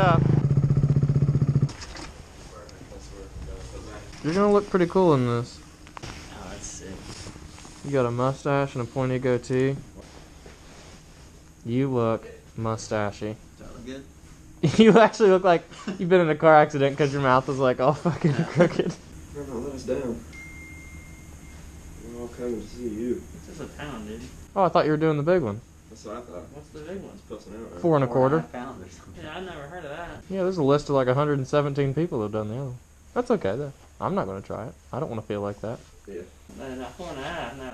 up. You're gonna look pretty cool in this. Oh, that's sick. You got a mustache and a pointy goatee. You look mustachy. Does that look good? You actually look like you've been in a car accident because your mouth is like all fucking crooked. Never let us down. We're all coming to see you. It's just a pound, dude. Oh, I thought you were doing the big one. That's what I thought. What's the big one? It's pussing out, right? 4 1/4. 4.5 pounds or something. Yeah, I've never heard of that. Yeah, there's a list of like 117 people who've done the other one. That's okay though. I'm not gonna try it. I don't want to feel like that. Yeah. No, 4.5. No.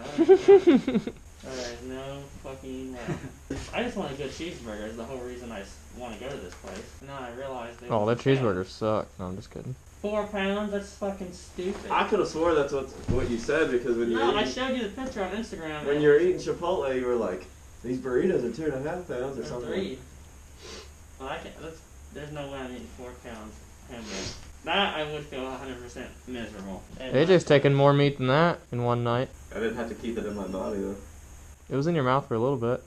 There's no fucking way. I just want a good cheeseburger. Is the whole reason I want to go to this place. Now I realize they. Oh, that cheeseburgers suck. No, I'm just kidding. 4 pounds? That's fucking stupid. I could have swore that's what you said because when you No, were I eating, showed you the picture on Instagram. when you were eating Chipotle, you were like, these burritos are 2.5 pounds or something. 3. Well, I can't. There's no way I'm eating 4 pounds hamburger. That I would feel 100% miserable. AJ's taking more meat than that in one night. I didn't have to keep it in my body though. It was in your mouth for a little bit.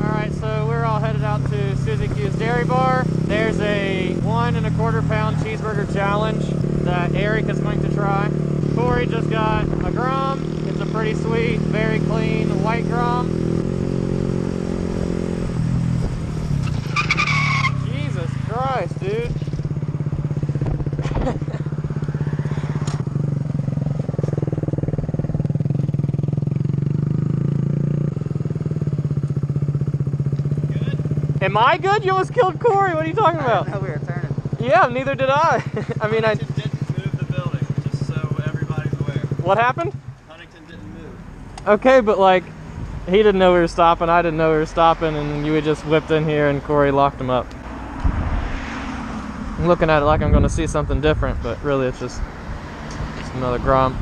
Alright, so we're all headed out to Susie Q's Dairy Bar. There's a 1 1/4 pound cheeseburger challenge that Eric is going to try. Corey just got a Grum. It's a pretty sweet, very clean white Grum. Jesus Christ, dude. Am I good? You almost killed Corey. What are you talking about? I didn't know we were turning. Yeah, neither did I. I mean, Huntington didn't move the building, just so everybody's aware. What happened? Huntington didn't move. Okay, but like, he didn't know we were stopping, I didn't know we were stopping, and you had just whipped in here and Corey locked him up. I'm looking at it like I'm going to see something different, but really it's just another Grom.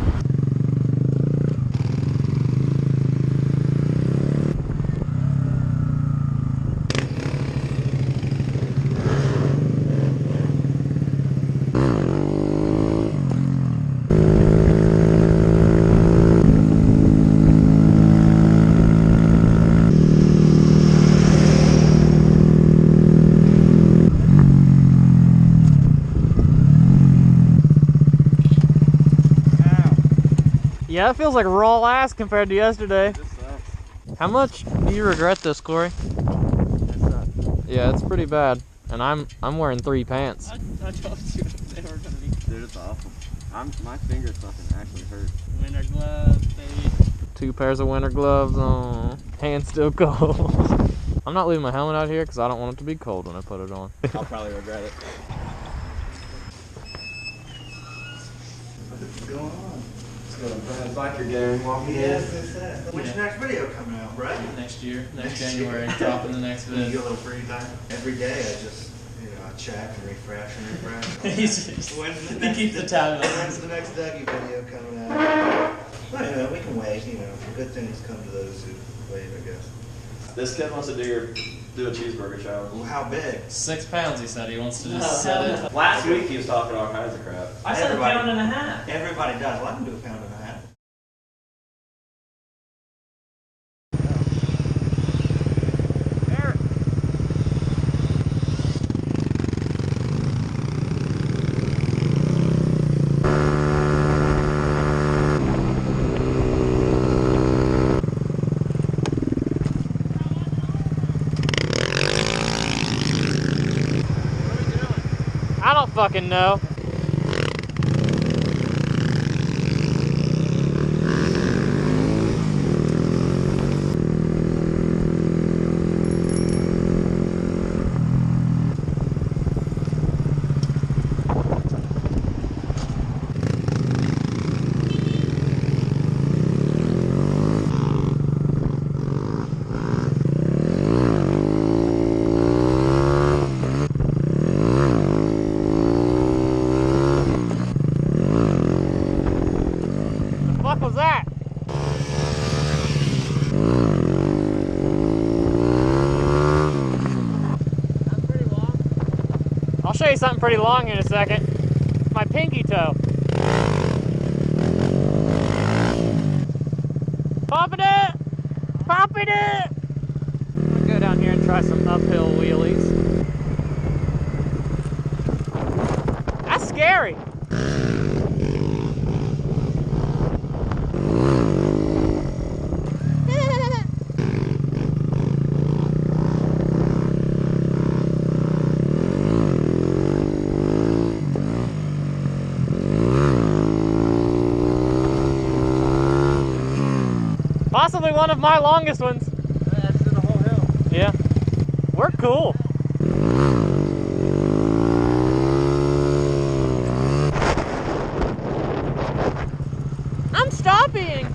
Yeah, it feels like raw ass compared to yesterday. This sucks. How much do you regret this, Corey? Yeah, it's pretty bad. And I'm wearing 3 pants. I told you they were gonna be Dude, it's awful. My fingers fucking actually hurt. winter gloves, baby. 2 pairs of winter gloves on. Hands still cold. I'm not leaving my helmet out here because I don't want it to be cold when I put it on. I'll probably regret it. What's going on? Brad's biker gang walking in. When's your next video coming out, Brad? Next year, next January, dropping the next You vid. get a little free time? Every day I just, I check and refresh and refresh. He's he keeps the tab. When's the next Dougie video coming out? Well, we can wait, good things come to those who wait, I guess. This kid wants to do a cheeseburger challenge. Well, how big? 6 pounds, he said. He wants to just set it. Last week he was talking all kinds of crap. I said Everybody- 1.5 pounds. Everybody does. Well, I can do 1.5 pounds. I don't fucking know. What was that? That's pretty long. I'll show you something pretty long in a second. My pinky toe. Popping it! Popping it! try some uphill wheelies. That's scary. Possibly one of my longest ones. That's in the whole hill. Yeah. We're cool. I'm stopping.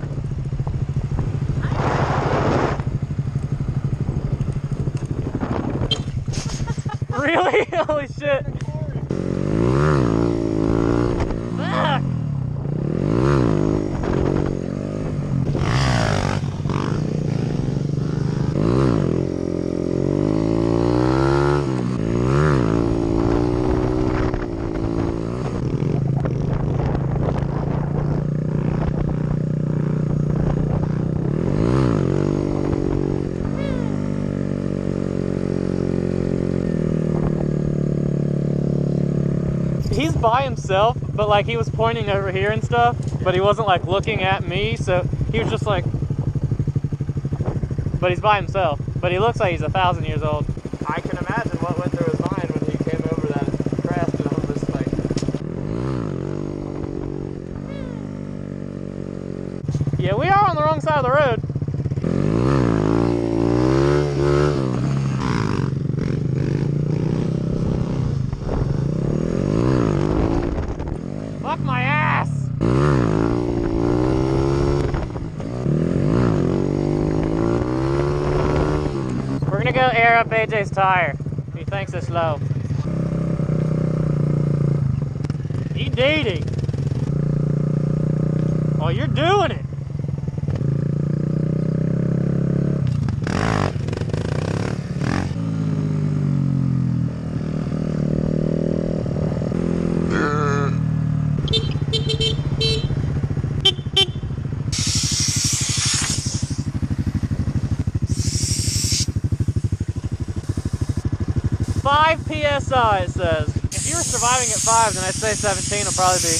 Really? Holy shit. Fuck. He's by himself, but like he was pointing over here and stuff, but he wasn't like looking at me, so he was just like, but he's by himself, but he looks like he's 1,000 years old. I can imagine what went through his mind when he came over that crest and I was just like... Yeah, we are on the wrong side of the road. Fuck my ass! We're gonna go air up AJ's tire. He thinks it's low. E-D-D. Oh, you're doing it! Five PSI, it says. If you were surviving at 5, then I'd say 17 will probably be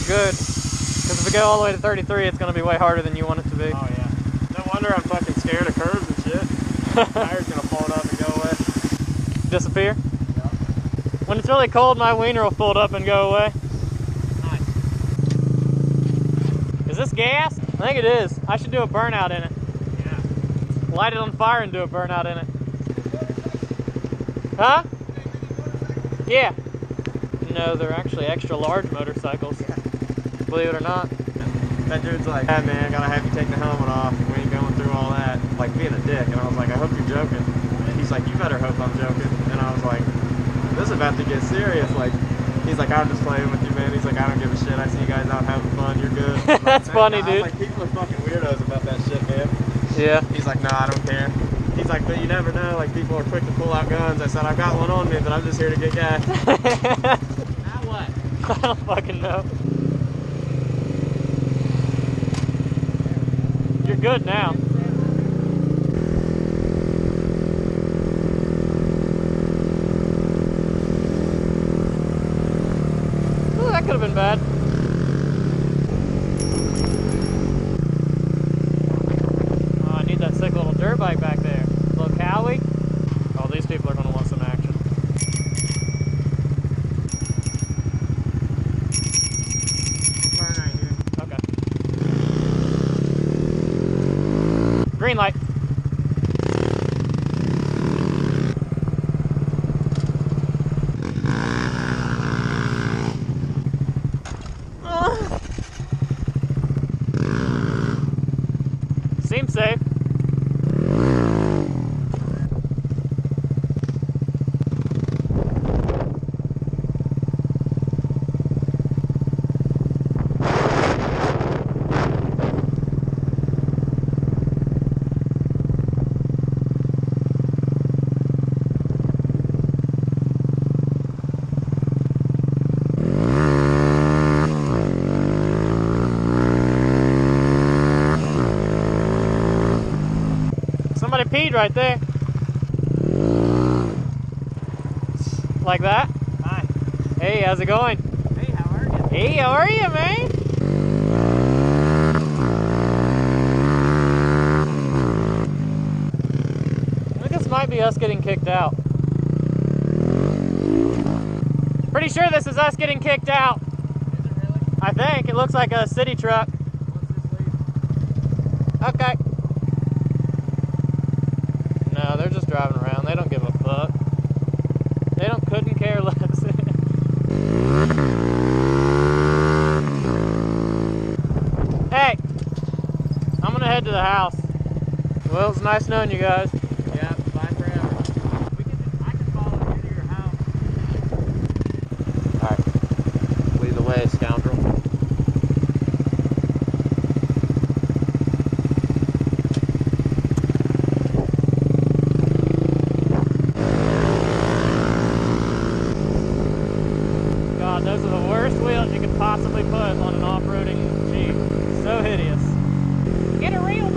good. Because if we go all the way to 33, it's going to be way harder than you want it to be. Oh yeah. No wonder I'm fucking scared of curves and shit. Tire's gonna fold up and go away. Disappear? Yeah. When it's really cold, my wiener will fold up and go away. Nice. Is this gas? I think it is. I should do a burnout in it. Yeah. Light it on fire and do a burnout in it. Huh? Yeah. No, they're actually extra large motorcycles. Believe it or not. That dude's like, yeah man, I gotta have you take the helmet off. We ain't going through all that. Like being a dick. And I was like, I hope you're joking. He's like, you better hope I'm joking. And I was like, this is about to get serious. Like, he's like, I'm just playing with you, man. He's like, I don't give a shit. I see you guys out having fun. You're good. That's funny, dude. Like, people are fucking weirdos about that shit, man. Yeah. He's like, no, I don't care. He's like, but you never know. Like, people are quick to pull out guns. I said, I've got one on me, but I'm just here to get gas. Now what? I don't fucking know. You're good now. Ooh, that could have been bad. Oh, I need that sick little dirt bike back there. Little Cowie. Oh, these people are going to want some action. Turn right here. Okay. Green light. Seems safe. Somebody peed right there. Like that? Hi. Hey, how's it going? Hey, how are you? Hey, how are you, man? I think this might be us getting kicked out. Pretty sure this is us getting kicked out. Is it really? I think. It looks like a city truck. Let's just leave. Okay. No, they're just driving around. They don't give a fuck. They couldn't care less. Hey, I'm gonna head to the house. Well, it's nice knowing you guys. Yeah, bye forever. I can follow you to your house. Alright. Lead the way, scoundrel. God, those are the worst wheels you could possibly put on an off-roading Jeep. So hideous. Get a real